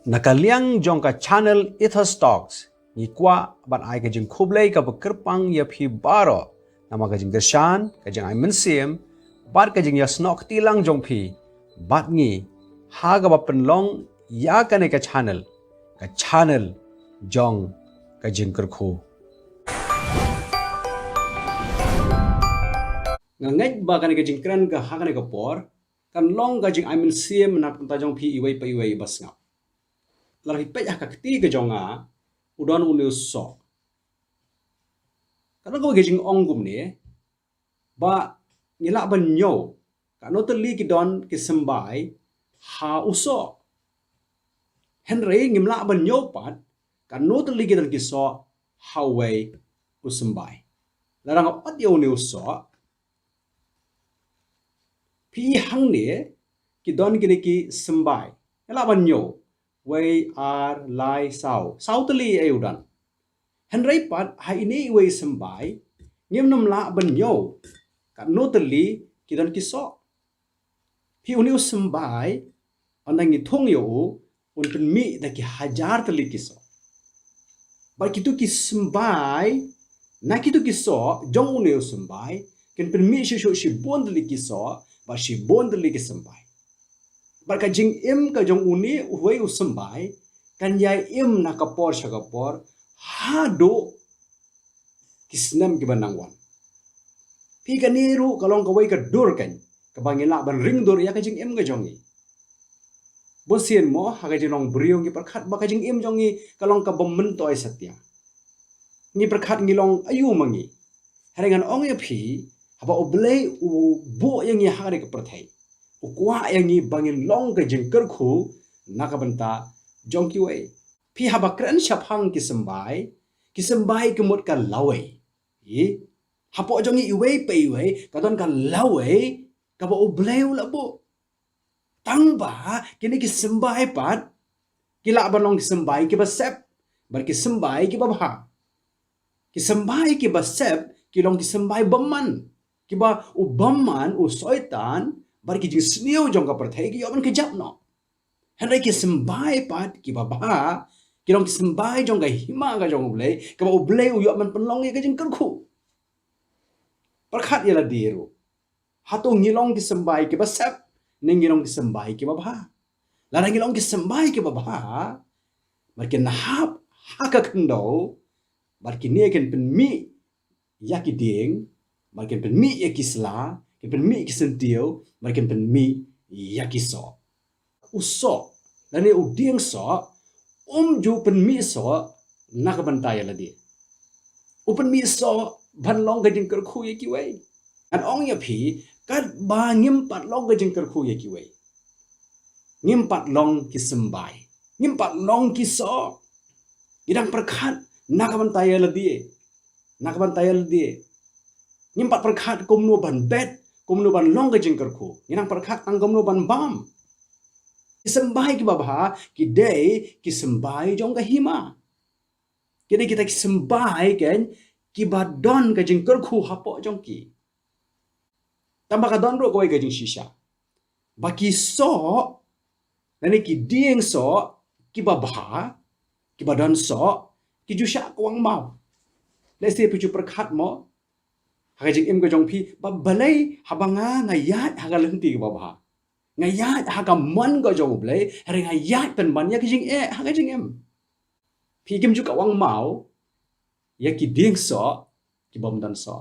Nakaliang jong ka channel Ethos Talks ni kwa ban ai ka jing khublei ka bekerpang ya phi baro nama ka jing dershan ka jing ai mensiem bat ka jing ya snok tilang jong phi bat ngi ha ga ba penlong ya ka ne ka channel jong ka jing kerkhu ngangait ba ka ne ka jing kran ka ha ka ne ka por kan long ka jing ai mensiem na ta jong phi iwei pa iwei bas ngap lari pejah ka ketiga jonga udon unu so karena ko gejing ongum ni ba ngila ban nyo kano teli ki don ki sembai ha uso henry ngimla ban nyo pat kano teli ki don ki so ha wei usembai larang ot yo ni uso pi hang ni ki don ki sembai ngila ban nyo wei ar lai sau teli ai udan henry pat ha ini wei sembai ngim nam la ban yo kat no teli kidan kiso pi uni sembai andang ni thong yo un pen mi da ki hajar teli kiso ba kitu ki sembai na kitu kiso jong uni sembai ken pen mi shi bon teli kiso ba shi bon teli ki sembai barka jing im ka jong uni wei usembai kan yai im na kapor shagapor hado kisnam ki banangwan pi kaniru kalong ka wei ka dur kan ka bangila ban ring dur ya ka jing im ka jongi bosien mo ha ka jing briong ki perkhat ba ka jing im jongi kalong ka bommen toy satya ni perkhat ngilong ayu mangi harengan ong ya phi haba oblei u bo yang ya ha ka perthai ukwa yang ni bangin long ka jing kerkhu nakabanta jongki wei pi haba kran shaphang ki sembai kemut ka lawei hapo jongi iwei pe iwei kadon ka lawei ka ba obleu labo tangba kini ki sembai pat kila banong ki sembai ki basep bar ki sembai ki babha ki sembai ki basep ki long ki sembai baman ki ba ubaman u soitan bar ki jing sneu jong ka perthai ki yoban ki japno henry ki sembai pat ki babha ki long ki sembai jong ka hima ka jong oblei ka ba oblei u yoban penlong ki jing kerkhu perkhat yala diru hato ngilong ki sembai ki basep ningilong ki sembai ki babha lara ngilong ki sembai ki babha markin hap haka kendo markin ne ken pen mi yaki ding markin pen mi yaki sla ken pen mi ki sentiu markin pen mi yaki so uso lani uding so ju pen mi so nakabantai yala di upen mi so ban long gajing kerkhu ye ki wei an ong ya phi kat ba ngim pat long gajing kerkhu ye ki wei ngim pat long ki sembai ngim pat long ki so idang perkhat nakaban tayal die ngim pat perkhat komno ban bet komno ban long gajing kerkhu idang perkhat ang komno ban bam ki sembai ki babha ki dei ki sembai jong ka hima kini kita ki sembai kan ki badon ka jing kerkhu hapo jong ki tambah ka don ro ko ga jing shisha baki so nani ki ding so ki babha ki badon so ki jusha kwang mau let's say pichu perkhat mo ha jing im ga jong phi ba balai habanga ngayat ha ga lenti ki babha ngayat ha ga man ga jong blai ha ngayat pen man ya ki jing ha ga jing em phi kim ju ka wang mau ya ki ding so ki bom dan so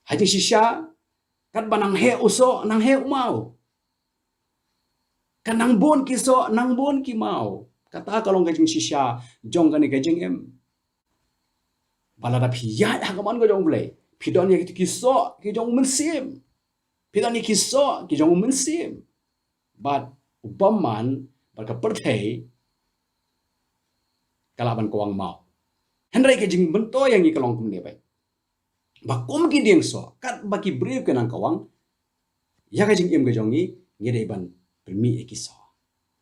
haji shisha kat banang he uso nang he mau kanang bon ki so nang bon ki mau kata kalong gajing shisha jong kan gajing em balada phiyat ha kaman go jong blai phidon ya ki so ki jong mensim phidon ni ki so ki jong mensim but ubaman barka perthai kalaban kawang mau henry ke jing bento yang ni kalong kum ne bai bakom ki ding so kat baki brief ke nang kawang ya ka jing em ga jongi ngede ban permi e ki so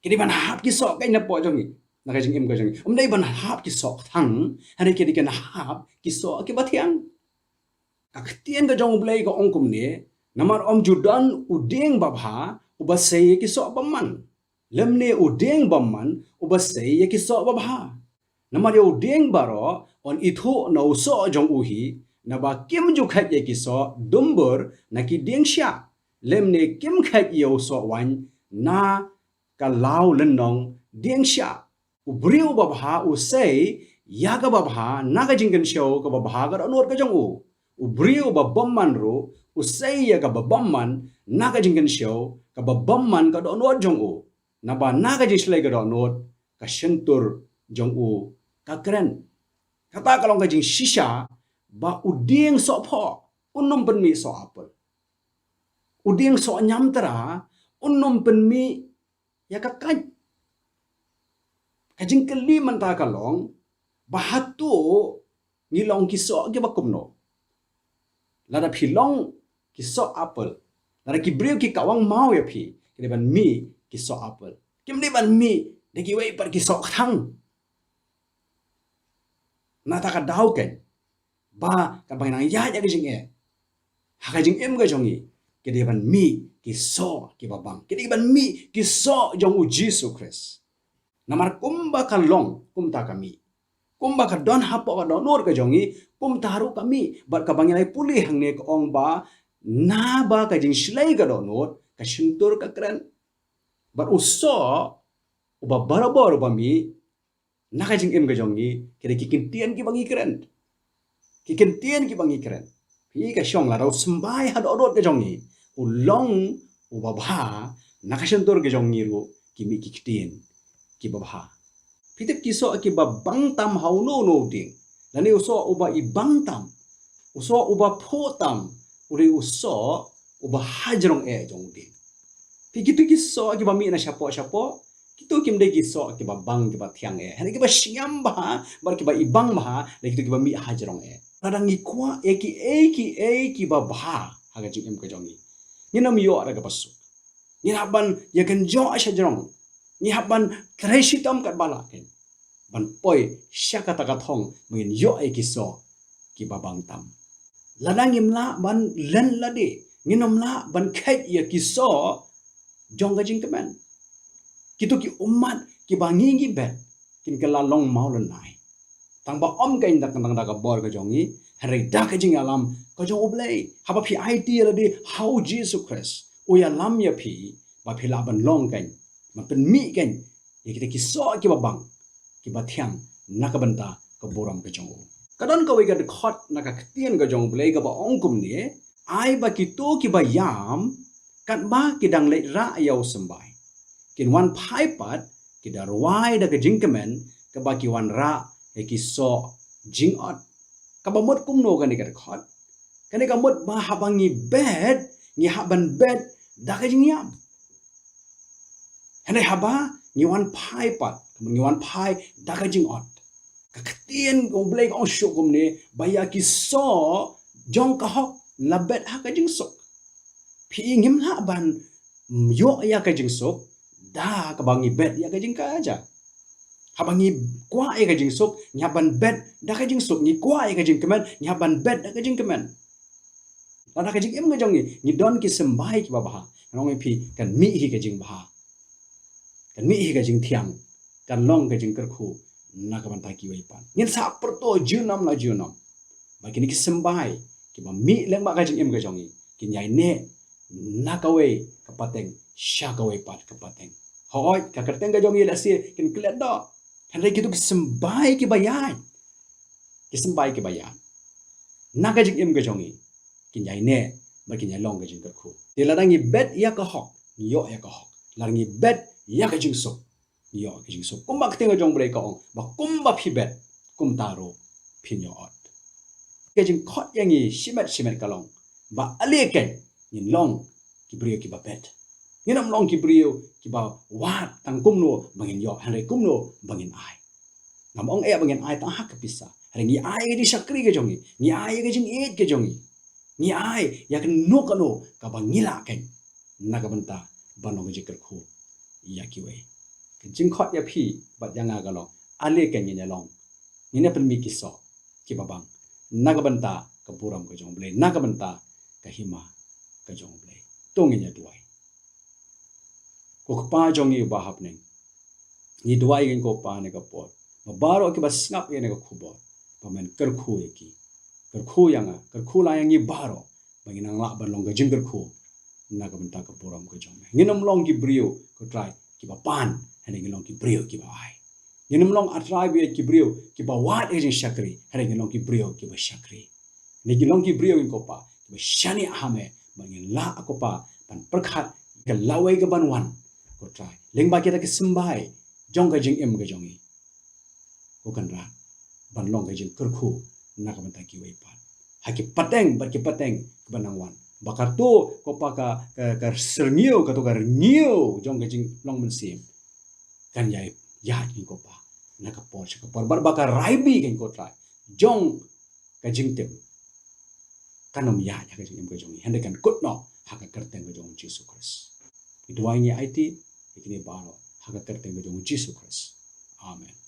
kedi ban hap ki so kai na po jongi na ka jing em ga jongi dai ban hap ki so thang henry ke dikan hap ki so ki bathiang ka ktien ga jong blai ko ong kum ne namar om judan uding babha ubasai ki so baman lemne udeng bamman ubasei ya kiso babha namare udeng baro on itho na uso jong uhi na ba kim ju khat ya kiso dumbur na ki deng sha lemne kim khat yo so wan na ka lao lenong deng sha ubriu babha usei ya ka babha na ka jingkan show ka babha ka onor ka jong u ubriu ba bamman ro usei ya ka babamman na ka jingkan show ka babamman ka onor jong u na ba na ka jingslai ka onor ka shentur jong u ka kren kata kalong ka jing shisha ba uding so pho unum penmi so apel uding so nyam tera unum penmi ya ka kaj kajing keli manta kalong bahatu ngilong kiso ke bakumno lada philong kiso apel lada ki breu ki kawang mau ya phi keban mi kiso apel kim ni ban mi de ki wei par kiso thang na ta ka dau ken ba ka bang nang ya ya jing e ha ka jing em ga jong i ke de ban mi kiso ki babang ke de ban mi kiso jong u Jesus Christ namar kumba kalong kumta kami kumba ka don hapo ka donor ka jongi pum taru kami bat ka banginai pulih hang ne ka ong ba na ba ka jing slai ka donor ka shintur ka kren bat uso uba barabor ba mi na ka jing em ka jongi kede kikin tien ki bangi kren kikin tien ki bangi kren pi ka shong la ro sembai ha donor ka jongi ulong uba ba na ka shintur ka jongi ro kimi kikitien ki babha pitip kiso ki ba bangtam hau no ding lani uso uba i bangtam uso uba photam uri uso uba hajrong e jong ding pikitu kiso ki ba mi na shapo kitu kim de kiso ki ba bang ki ba thiang e hani ki ba siam ba bar ki ba i bang ba le kitu ki ba mi hajrong e radang i kwa ki ba bha haga jing em ka jongi ni nam yo ara ka pasu ni haban ya kan jo hajrong ni haban tresitam kat bala ken ban poi syaka taka thong mungin yo ai kiso ki babang tam ladang imla ban len lade nginom la ban khat ya kiso jong ga jing kemen kitu ki umat ki bangi gi bet kin kala long mau len nai tang ba om ka indak tang da ka bor ka jongi hari da ka jing alam ka jong oblei haba phi idea lade how Jesus Christ o ya lam ya phi ba phi la ban long kan man pen mi kan ya kita kiso ki babang ki bathiang nakabanta ka boram ka jong kadon ka wei ga de khot naka ktien ka jong blei ka ba ongkum ni ai ba ki to ki ba yam kat ba ki dang le ra yaw sembai kin wan phai pat ki dar wai da ka jingkemen ka ba ki wan ra e ki so jing ot ka ba mot kum no ka ni ka khot ka ni ka mot ba habangi bed ni haban bed da ka jing yam hanai haba ni wan phai pat ni wan phai da ka jing ot ka ktien go blek ong shuk gum ne baya ki so jong ka hok labet ha ka jing sok phi ngim ha ban yo ya ka jing sok da ka bangi bet ya ka jing ka aja ha bangi kwa ya ka jing sok nya ban bet da ka jing sok ni kwa ya ka jing kemen nya ban bet da ka jing kemen da ka jing em ka jong ni don ki sembai ki ba ba nong phi kan mi hi ka jing ba kan mi hi ka jing thiang kan long ka jing ker khu na ka ban ta ki wei pan ngin sa perto junam la junam ba kini ki sembai ki ba mi leng ba ka jing em ka jong ki nyai ne na ka wei ka pateng sha ka wei pat ka pateng hoi ka kerteng ka jong la si kin klet do kan re ki tu ki sembai ki bayan ki sembai ki bayan na ka jing em ka jong ki nyai ne ba ki nyai long ka jing ker khu ti la dang i bet ya ka hok yo ya ka hok la ngi bet ya ka jing sok yo ka jing sok kum ba ka tenga jong bre ka ong ba kum ba phi bet kum taro phi nyo ot ka jing khot yang i simet ka long ba ale ken ni long ki brio ki ba bet ni nam long ki brio ki ba wat tang kum no bangin yo han re kum no bangin ai nam ong e bangin ai ta hak ka pisa re ngi ai di sakri ka jong ni ai ka jing et ka jong ni ai ya kan no ka no ka ba ngila ken na ka banta ba no ji ker khu ya ki wei jing khot ya phi bat yang ga long ale ken ni ne long ni ne pen mi ki so ki ba bang na ka banta ka buram ka jong ble na ka banta ka hima ka jong ble tong ni ya tuai ko pa jong i bahap neng ni dua ingin ko pa ne ka pot baro ki bas ngap ye ne ka khubor pamen kerkhu ye ki kerkhu yang kerkhu la yang i baro bangin ang la ban long ga jing kerkhu na ka benta ka poram ka jong nginam long ki brio ko try ki ba pan hene ngilong ki brio ki ba ai nginam long atrai bi ki brio ki ba wat e jing shakri hene ngilong ki brio ki ba shakri ne ngilong ki brio in ko pa ki ba shani ahame bangin la ako pa pan perkhat ka lawai ka ban wan ko try leng ba kita ke sembai jong ka jing em ka jong i ko kan ra ban long ka jing kerkhu na ka benta ki wei pan haki pateng bar ki pateng banang wan bakar tu ko pa ka serngio ka to ka ngio jong ka jing long men sim kan yai ya ki ko pa na ka por bar bakar raibi kan ko try jong ka jing tem kanom ya ka jing em ka jong hande kan kut no haka kerteng ka jong Jesus Christ itu ini IT ikini baro haka kerteng ka jong Jesus Christ amen